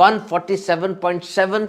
147.7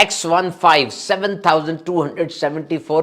X-15 7,274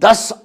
10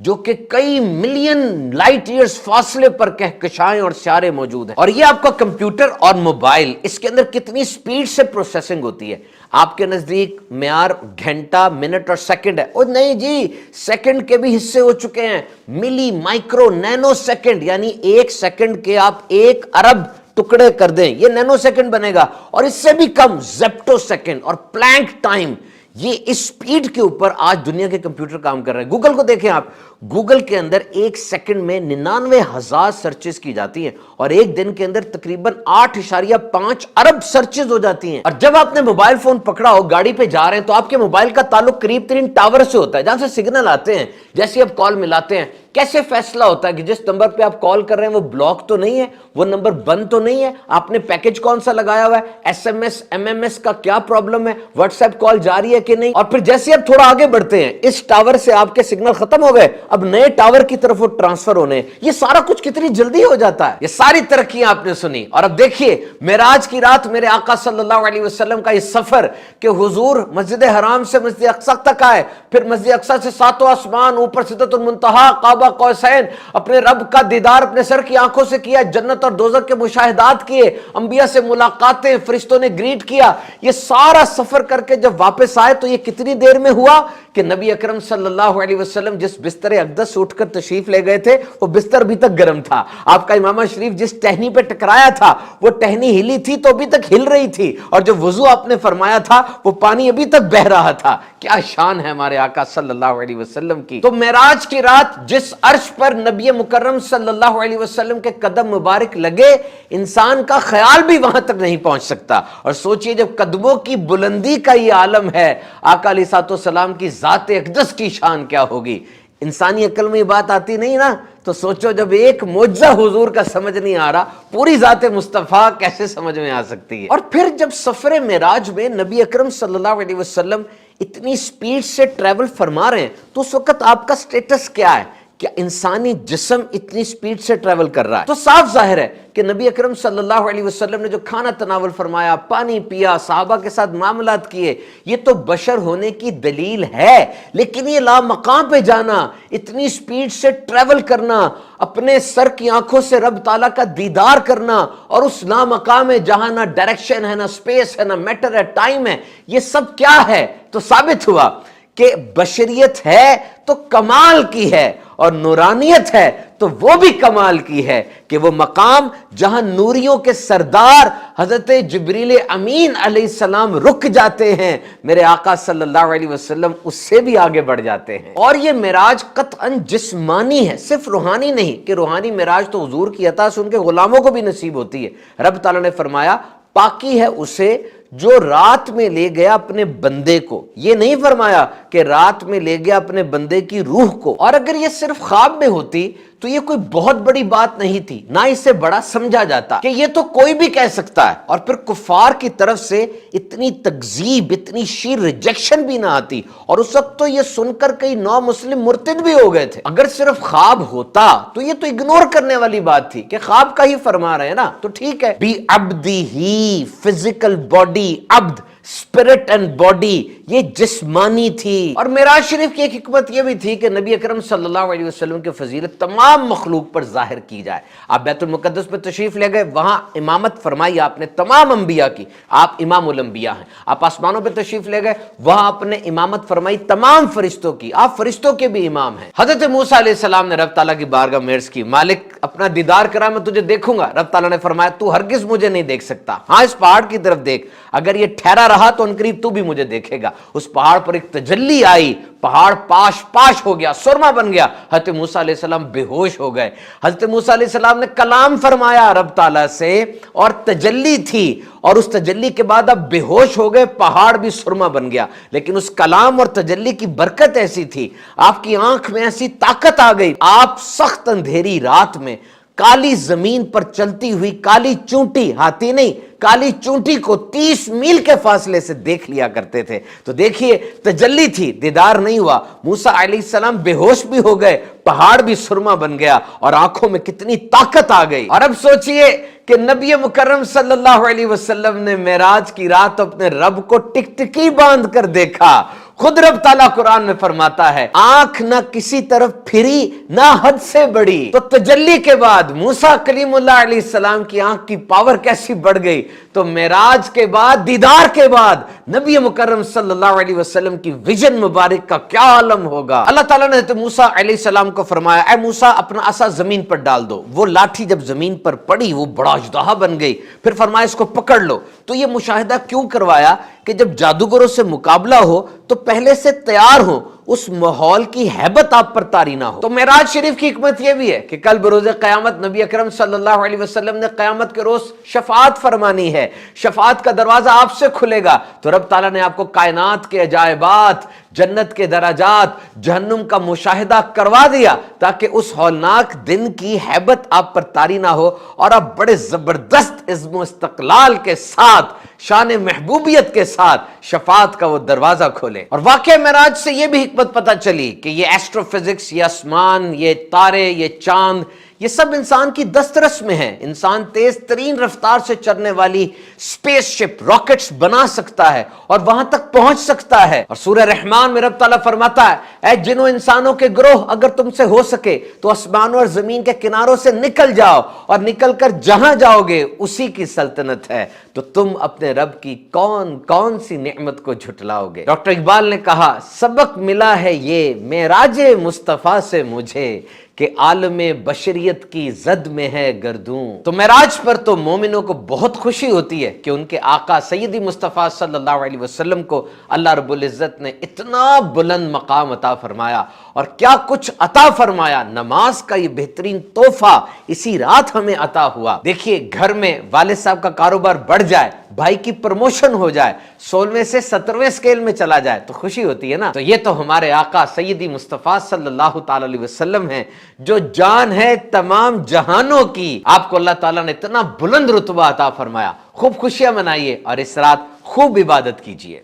جو کہ کئی ملین لائٹ ایئرز فاصلے پر کہکشائیں اور سیارے موجود ہیں. اور یہ آپ کا کمپیوٹر اور موبائل، اس کے اندر کتنی سپیڈ سے پروسیسنگ ہوتی ہے. آپ کے نزدیک معیار گھنٹہ، منٹ اور سیکنڈ ہے. اور نہیں جی، سیکنڈ کے بھی حصے ہو چکے ہیں. ملی، مائکرو، نینو سیکنڈ، یعنی ایک سیکنڈ کے آپ 1 ارب ٹکڑے کر دیں، یہ نینو سیکنڈ بنے گا. اور اس سے بھی کم زیپٹو سیکنڈ اور پلانک ٹائم. یہ اس سپیڈ کے اوپر آج دنیا کے کمپیوٹر کام کر رہے ہیں. گوگل کو دیکھیں آپ، گوگل کے اندر ایک سیکنڈ میں 99,000 سرچز کی جاتی ہیں اور ایک دن کے اندر تقریباً 8.5 ارب سرچز ہو جاتی ہیں. اور جب آپ نے موبائل فون پکڑا ہو، گاڑی پہ جا رہے ہیں، تو آپ کے موبائل کا تعلق قریب ترین ٹاور سے ہوتا ہے جہاں سے سگنل آتے ہیں. جیسے آپ کال ملاتے ہیں، کیسے فیصلہ ہوتا ہے کہ جس نمبر پہ آپ کال کر رہے ہیں وہ بلاک تو نہیں ہے، وہ نمبر بند تو نہیں ہے، آپ نے پیکج کون سا لگایا ہوا ہے، S M S, M M S کا کیا پرابلم ہے، واٹس ایپ کال جاری ہے کہ نہیں. اور پھر جیسے آپ تھوڑا آگے بڑھتے ہیں، اس ٹاور سے آپ کے سگنل ختم ہو گئے، اب نئے ٹاور کی طرف وہ ٹرانسفر ہونے. یہ سارا کچھ کتنی جلدی ہو جاتا ہے. یہ ساری ترقیاں آپ نے سنی. اور اب دیکھیے معراج کی رات میرے آقا صلی اللہ علیہ وسلم کا یہ سفر کہ حضور مسجد حرام سے مسجد اقصی تک آئے، پھر مسجد اقصی سے 7 آسمان، اوپر سدرۃ المنتہا، قاب قوسین، اپنے رب کا دیدار اپنے سر کی آنکھوں سے کیا، جنت اور دوزخ کے مشاہدات کیے، انبیاء سے ملاقاتیں، فرشتوں نے گریٹ کیا. یہ سارا سفر کر کے جب واپس آئے تو یہ کتنی دیر میں ہوا کہ نبی اکرم صلی اللہ علیہ وسلم جس بستر اقدس سے اٹھ کر تشریف لے گئے تھے وہ بستر ابھی تک گرم تھا. آپ کا امامہ شریف جس ٹہنی پہ ٹکرایا تھا وہ ٹہنی ہلی تھی تو ابھی تک ہل رہی تھی، اور جو وضو آپ نے فرمایا تھا وہ پانی ابھی تک بہ رہا تھا. کیا شان ہے ہمارے آقا صلی اللہ علیہ وسلم کی. تو معراج کی رات جس عرش پر نبی مکرم صلی اللہ علیہ وسلم کے قدم مبارک لگے، انسان کا خیال بھی وہاں تک نہیں پہنچ سکتا. اور سوچئے جب قدموں کی بلندی کا یہ عالم ہے، آقا علیہ السلام کی ذات اقدس کی شان کیا ہوگی. انسانی عقل میں یہ بات آتی نہیں نا. تو سوچو جب ایک معجزہ حضور کا سمجھ نہیں آ رہا، پوری ذات مصطفیٰ کیسے سمجھ میں آ سکتی ہے. اور پھر جب سفر معراج میں نبی اکرم صلی اللہ علیہ وسلم اتنی سپیڈ سے ٹریول فرما رہے ہیں تو اس وقت آپ کا سٹیٹس کیا ہے؟ کہ انسانی جسم اتنی سپیڈ سے ٹریول کر رہا ہے. تو صاف ظاہر ہے کہ نبی اکرم صلی اللہ علیہ وسلم نے جو کھانا تناول فرمایا، پانی پیا، صحابہ کے ساتھ معاملات کیے، یہ تو بشر ہونے کی دلیل ہے. لیکن یہ لامقام پہ جانا، اتنی سپیڈ سے ٹریول کرنا، اپنے سر کی آنکھوں سے رب تعالیٰ کا دیدار کرنا، اور اس لامقام ہے جہاں نہ ڈائریکشن ہے، نہ سپیس ہے، نہ میٹر ہے، ٹائم ہے، یہ سب کیا ہے؟ تو ثابت ہوا کہ بشریت ہے تو کمال کی ہے، اور نورانیت ہے تو وہ بھی کمال کی ہے کہ وہ مقام جہاں نوریوں کے سردار حضرت جبریل امین علیہ السلام رک جاتے ہیں، میرے آقا صلی اللہ علیہ وسلم اس سے بھی آگے بڑھ جاتے ہیں. اور یہ معراج قطعاً جسمانی ہے، صرف روحانی نہیں کہ روحانی معراج تو حضور کی عطا سے ان کے غلاموں کو بھی نصیب ہوتی ہے. رب تعالیٰ نے فرمایا پاکی ہے اسے جو رات میں لے گیا اپنے بندے کو. یہ نہیں فرمایا کہ رات میں لے گیا اپنے بندے کی روح کو. اور اگر یہ صرف خواب میں ہوتی تو یہ کوئی بہت بڑی بات نہیں تھی، نہ اسے بڑا سمجھا جاتا کہ یہ تو کوئی بھی کہہ سکتا ہے. اور پھر کفار کی طرف سے اتنی تکذیب، اتنی شیر ریجیکشن بھی نہ آتی. اور اس وقت تو یہ سن کر کئی نو مسلم مرتد بھی ہو گئے تھے. اگر صرف خواب ہوتا تو یہ تو اگنور کرنے والی بات تھی کہ خواب کا ہی فرما رہے ہیں نا، تو ٹھیک ہے. Be عبدی he, physical body, Abdul, spirit and body, یہ جسمانی تھی. اور معراج شریف کی ایک حکمت یہ بھی تھی کہ نبی اکرم صلی اللہ علیہ وسلم کی فضیلت تمام مخلوق پر ظاہر کی جائے. آپ بیت المقدس میں تشریف لے گئے، وہاں امامت فرمائی آپ نے تمام انبیاء کی، آپ امام الانبیاء ہیں. آپ آسمانوں پہ تشریف لے گئے، وہاں آپ نے امامت فرمائی تمام فرشتوں کی، آپ فرشتوں کے بھی امام ہیں. حضرت موسیٰ علیہ السلام نے رب تعالیٰ کی بارگاہ میں عرض کی، مالک اپنا دیدار کرا میں تجھے دیکھوں گا. رب تعالیٰ نے فرمایا تو ہرگز مجھے نہیں دیکھ سکتا، ہاں اس پہاڑ کی طرف دیکھ، اگر یہ ٹھہرا رہا تو انقریب تو بھی مجھے دیکھے گا. اس پہاڑ پر ایک تجلی آئی، پہاڑ پاش پاش ہو گیا، سرما بن گیا. حضرت موسیٰ علیہ السلام بے ہوش ہو گئے. حضرت موسیٰ علیہ السلام نے کلام فرمایا رب تعالیٰ سے، اور تجلی تھی، اور اس تجلی کے بعد اب بے ہوش ہو گئے، پہاڑ بھی سرما بن گیا. لیکن اس کلام اور تجلی کی برکت ایسی تھی، آپ کی آنکھ میں ایسی طاقت آ گئی، آپ سخت اندھیری رات میں کالی زمین پر چلتی ہوئی کالی چونٹی، ہاتھی نہیں، کالی چونٹی کو 30 میل کے فاصلے سے دیکھ لیا کرتے تھے. تو دیکھیے تجلی تھی، دیدار نہیں ہوا. موسیٰ علیہ السلام بے ہوش بھی ہو گئے، پہاڑ بھی سرما بن گیا، اور آنکھوں میں کتنی طاقت آ گئی. اور اب سوچئے کہ نبی مکرم صلی اللہ علیہ وسلم نے معراج کی رات اپنے رب کو ٹکٹکی باندھ کر دیکھا. خود رب تعالیٰ قرآن میں فرماتا ہے آنکھ نہ کسی طرف پھری نہ حد سے بڑی. تو تجلی کے بعد موسیٰ کلیم اللہ علیہ السلام کی آنکھ کی پاور کیسی بڑھ گئی. تو معراج کے بعد، دیدار کے بعد نبی مکرم صلی اللہ علیہ وسلم کی ویژن مبارک کا کیا عالم ہوگا. اللہ تعالیٰ نے حضرت موسیٰ علیہ السلام کو فرمایا اے موسیٰ اپنا عصا زمین پر ڈال دو. وہ لاٹھی جب زمین پر پڑی وہ بڑا اژدہا بن گئی. پھر فرمایا اس کو پکڑ لو. تو یہ مشاہدہ کیوں کروایا کہ جب جادوگروں سے مقابلہ ہو تو پہلے سے تیار ہو، اس ماحول کی ہیبت آپ پر طاری نہ ہو. تو معراج شریف کی حکمت یہ بھی ہے کہ کل بروز قیامت نبی اکرم صلی اللہ علیہ وسلم نے قیامت کے روز شفاعت فرمانی ہے. شفاعت کا دروازہ آپ سے کھلے گا. تو رب تعالیٰ نے آپ کو کائنات کے عجائبات، جنت کے درجات، جہنم کا مشاہدہ کروا دیا تاکہ اس ہولناک دن کی ہیبت آپ پر طاری نہ ہو اور آپ بڑے زبردست عزم و استقلال کے ساتھ، شان محبوبیت کے ساتھ شفاعت کا وہ دروازہ کھولے. اور واقعہ معراج سے یہ بھی حکمت پتہ چلی کہ یہ ایسٹرو فزکس، یہ آسمان، یہ تارے، یہ چاند، یہ سب انسان کی دسترس میں ہے. انسان تیز ترین رفتار سے چلنے والی اسپیس شپ، راکٹس بنا سکتا ہے اور وہاں تک پہنچ سکتا ہے. اور سورہ رحمان میں رب تعالیٰ فرماتا ہے اے جنوں انسانوں کے گروہ اگر تم سے ہو سکے تو آسمانوں اور زمین کے کناروں سے نکل جاؤ، اور نکل کر جہاں جاؤ گے اسی کی سلطنت ہے. تو تم اپنے رب کی کون کون سی نعمت کو جھٹلاؤ گے. ڈاکٹر اقبال نے کہا سبق ملا ہے یہ معراج مصطفیٰ سے مجھے کہ عالم بشریت کی زد میں ہے گردوں. تو معراج پر تو مومنوں کو بہت خوشی ہوتی ہے کہ ان کے آقا سیدی مصطفیٰ صلی اللہ علیہ وسلم کو اللہ رب العزت نے اتنا بلند مقام عطا فرمایا. اور کیا کچھ عطا فرمایا. نماز کا یہ بہترین تحفہ اسی رات ہمیں عطا ہوا. دیکھیے گھر میں والد صاحب کا کاروبار بڑھ جائے، بھائی کی پروموشن ہو جائے، 16ویں سے 17ویں سکیل میں چلا جائے تو خوشی ہوتی ہے نا. تو یہ تو ہمارے آقا سیدی مصطفیٰ صلی اللہ تعالی علیہ وسلم ہیں جو جان ہے تمام جہانوں کی. آپ کو اللہ تعالیٰ نے اتنا بلند رتبہ عطا فرمایا. خوب خوشیاں منائیے اور اس رات خوب عبادت کیجیے.